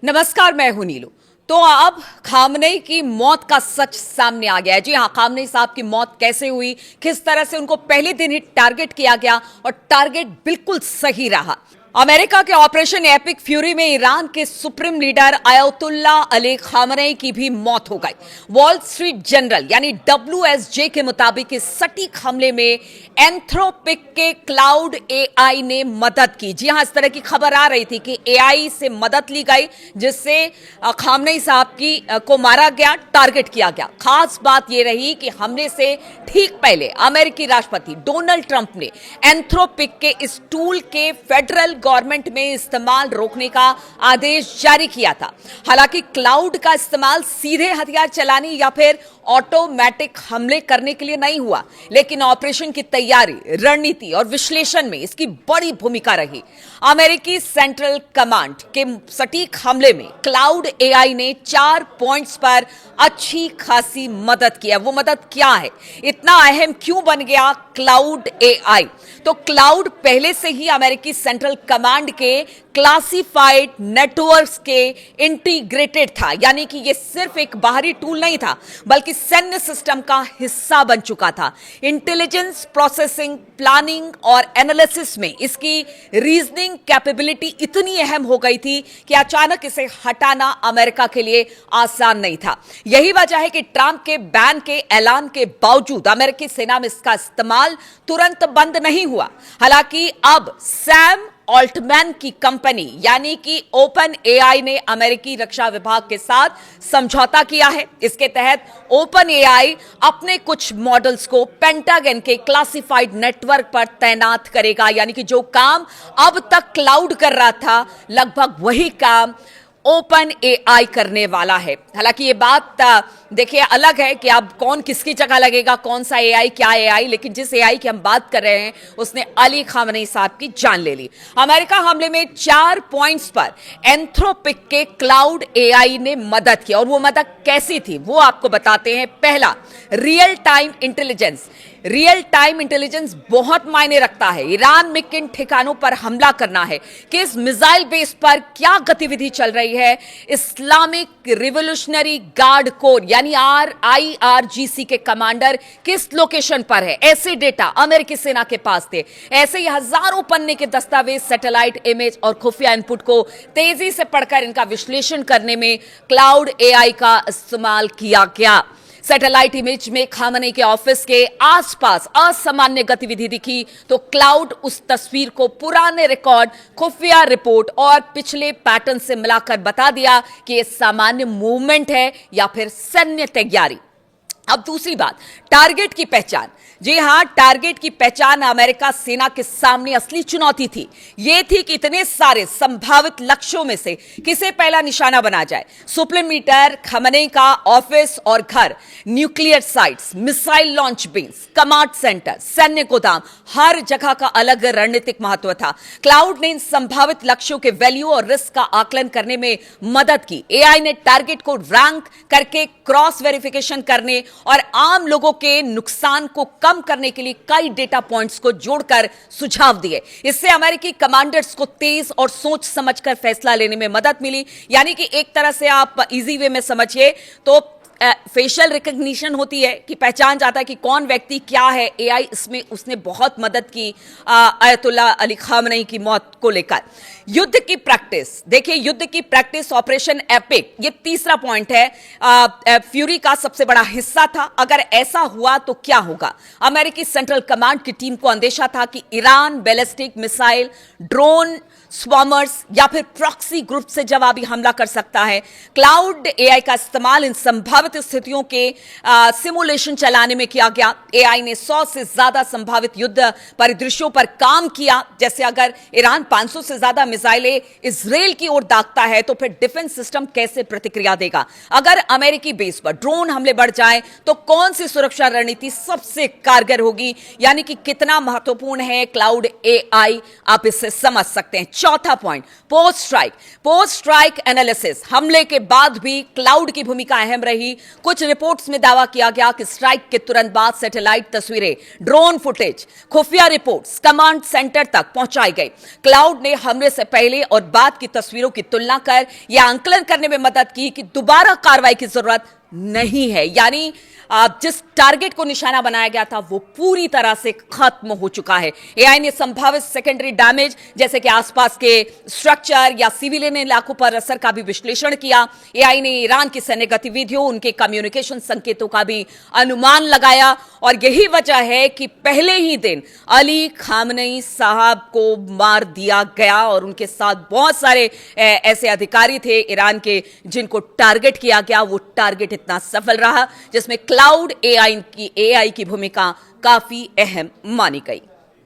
नमस्कार, मैं हूं नीलू। तो अब खामनेई की मौत का सच सामने आ गया है। जी हां, खामनेई साहब की मौत कैसे हुई, किस तरह से उनको पहले दिन ही टारगेट किया गया और टारगेट बिल्कुल सही रहा। अमेरिका के ऑपरेशन एपिक फ्यूरी में ईरान के सुप्रीम लीडर अयतुल्ला अली खामनेई की भी मौत हो गई। वॉल स्ट्रीट जर्नल यानी WSJ के मुताबिक इस सटीक हमले में एंथ्रोपिक के क्लाउड AI ने मदद की। जी हां, इस तरह की खबर आ रही थी कि AI से मदद ली गई, जिससे खामनेई साहब को मारा गया, टारगेट किया गया। खास बात यह रही कि हमले से ठीक पहले अमेरिकी राष्ट्रपति डोनाल्ड ट्रंप ने एंथ्रोपिक के इस टूल के फेडरल गवर्नमेंट में इस्तेमाल रोकने का आदेश जारी किया था। हालांकि क्लाउड का इस्तेमाल सीधे हथियार चलाने या फिर ऑटोमेटिक हमले करने के लिए नहीं हुआ, लेकिन ऑपरेशन की तैयारी, रणनीति और विश्लेषण में इसकी बड़ी भूमिका रही। अमेरिकी सेंट्रल कमांड के सटीक हमले में क्लाउड AI ने 4 पॉइंट्स पर अच्छी खासी मदद की है। वो मदद क्या है, इतना अहम क्यों बन गया क्लाउड AI? तो क्लाउड पहले से ही अमेरिकी सेंट्रल कमांड के क्लासिफाइड नेटवर्क्स के इंटीग्रेटेड था, यानी कि यह सिर्फ एक बाहरी टूल नहीं था, बल्कि सैन्य सिस्टम का हिस्सा बन चुका था। इंटेलिजेंस, प्रोसेसिंग, प्लानिंग और एनालिसिस में इसकी रीजनिंग कैपेबिलिटी इतनी अहम हो गई थी कि अचानक इसे हटाना अमेरिका के लिए आसान नहीं था। यही वजह है कि ट्रंप के बैन के ऐलान के बावजूद अमेरिकी सेना में इसका इस्तेमाल तुरंत बंद नहीं हुआ। हालांकि अब सैम ऑल्टमैन की कंपनी यानी कि ओपन AI ने अमेरिकी रक्षा विभाग के साथ समझौता किया है। इसके तहत ओपन AI अपने कुछ मॉडल्स को पेंटागन के क्लासिफाइड नेटवर्क पर तैनात करेगा, यानी कि जो काम अब तक क्लाउड कर रहा था, लगभग वही काम ओपन AI करने वाला है। हालांकि ये बात देखिए अलग है कि अब कौन किसकी जगह लगेगा, कौन सा AI, क्या AI, लेकिन जिस AI की हम बात कर रहे हैं उसने अली खामनेई साहब की जान ले ली। अमेरिका हमले में 4 पॉइंट्स पर एंथ्रोपिक के क्लाउड AI ने मदद की, और वो मदद कैसी थी वो आपको बताते हैं। पहला, real time intelligence. Real time intelligence बहुत मायने रखता है। ईरान में किन ठिकानों पर हमला करना है, किस मिसाइल बेस पर क्या गतिविधि चल रही है, इस्लामिक रिवोल्यूशनरी गार्ड कोर यानी IRGC के कमांडर किस लोकेशन पर है, ऐसे डेटा अमेरिकी सेना के पास थे। ऐसे ही हजारों पन्ने के दस्तावेज, सैटेलाइट इमेज और खुफिया इनपुट को तेजी से पढ़कर इनका विश्लेषण करने में क्लाउड AI का इस्तेमाल किया गया। सैटेलाइट इमेज में खामनेई के ऑफिस के आसपास असामान्य गतिविधि दिखी, तो क्लाउड उस तस्वीर को पुराने रिकॉर्ड, खुफिया रिपोर्ट और पिछले पैटर्न से मिलाकर बता दिया कि यह सामान्य मूवमेंट है या फिर सैन्य तैयारी। अब दूसरी बात, टारगेट की पहचान। जी हां, टारगेट की पहचान अमेरिका सेना के सामने असली चुनौती थी। यह थी कि इतने सारे संभावित लक्ष्यों में से किसे पहला निशाना बना जाए। सुप्रीम लीडर खामनेई का ऑफिस और घर, nuclear sites, missile launch base, command centre, सैन्य गोदाम, हर जगह का अलग रणनीतिक महत्व था। क्लाउड ने इन संभावित लक्ष्यों के वैल्यू और रिस्क का आकलन करने में मदद की। AI ने टारगेट को रैंक करके क्रॉस वेरिफिकेशन करने और आम लोगों के नुकसान को कम करने के लिए कई डेटा पॉइंट्स को जोड़कर सुझाव दिए। इससे अमेरिकी कमांडर्स को तेज और सोच समझकर फैसला लेने में मदद मिली। यानी कि एक तरह से आप इजी वे में समझिए तो फेशियल रिकग्निशन होती है कि पहचान जाता है कि कौन व्यक्ति क्या है। AI इसमें उसने बहुत मदद की अयतुल्ला अली खामनेई की मौत को लेकर। युद्ध की प्रैक्टिस, देखिए युद्ध की प्रैक्टिस, ऑपरेशन एपिक, ये तीसरा पॉइंट है, फ्यूरी का सबसे बड़ा हिस्सा था। अगर ऐसा हुआ तो क्या होगा? अमेरिकी सेंट्रल कमांड की टीम को अंदेशा था कि ईरान बैलिस्टिक मिसाइल, ड्रोन स्वॉमर्स या फिर प्रॉक्सी ग्रुप से जवाबी हमला कर सकता है। क्लाउड AI का इस्तेमाल इन संभावित स्थितियों के सिमुलेशन चलाने में किया गया। AI ने 100 से ज्यादा संभावित युद्ध परिदृश्यों पर काम किया। जैसे अगर ईरान 500 से ज्यादा मिसाइलें इजराइल की ओर दागता है तो फिर डिफेंस सिस्टम कैसे प्रतिक्रिया देगा? अगर अमेरिकी बेस पर ड्रोन हमले बढ़ जाए तो कौन सी सुरक्षा रणनीति सबसे कारगर होगी? यानी कि कितना महत्वपूर्ण है क्लाउड AI, आप इससे समझ सकते हैं। चौथा पॉइंट, पोस्ट स्ट्राइक एनालिसिस। हमले के बाद भी क्लाउड की भूमिका अहम रही। कुछ रिपोर्ट्स में दावा किया गया कि स्ट्राइक के तुरंत बाद सैटेलाइट तस्वीरें, ड्रोन फुटेज, खुफिया रिपोर्ट्स कमांड सेंटर तक पहुंचाई गई। क्लाउड ने हमले से पहले और बाद की तस्वीरों की तुलना कर यह आंकलन करने में मदद की कि दोबारा कार्रवाई की जरूरत नहीं है, यानी जिस टारगेट को निशाना बनाया गया था वो पूरी तरह से खत्म हो चुका है। एआई ने संभावित सेकेंडरी डैमेज जैसे कि आसपास के स्ट्रक्चर या सिविलियन इलाकों पर असर का भी विश्लेषण किया। एआई ने ईरान की सैन्य गतिविधियों, उनके कम्युनिकेशन संकेतों का भी अनुमान लगाया और यही वजह है कि पहले ही दिन अली खामनेई साहब को मार दिया गया और उनके साथ बहुत सारे ऐसे अधिकारी थे ईरान के जिनको टारगेट किया गया। वो टारगेट इतना सफल रहा जिसमें क्लाउड एआई की भूमिका काफी अहम मानी गई।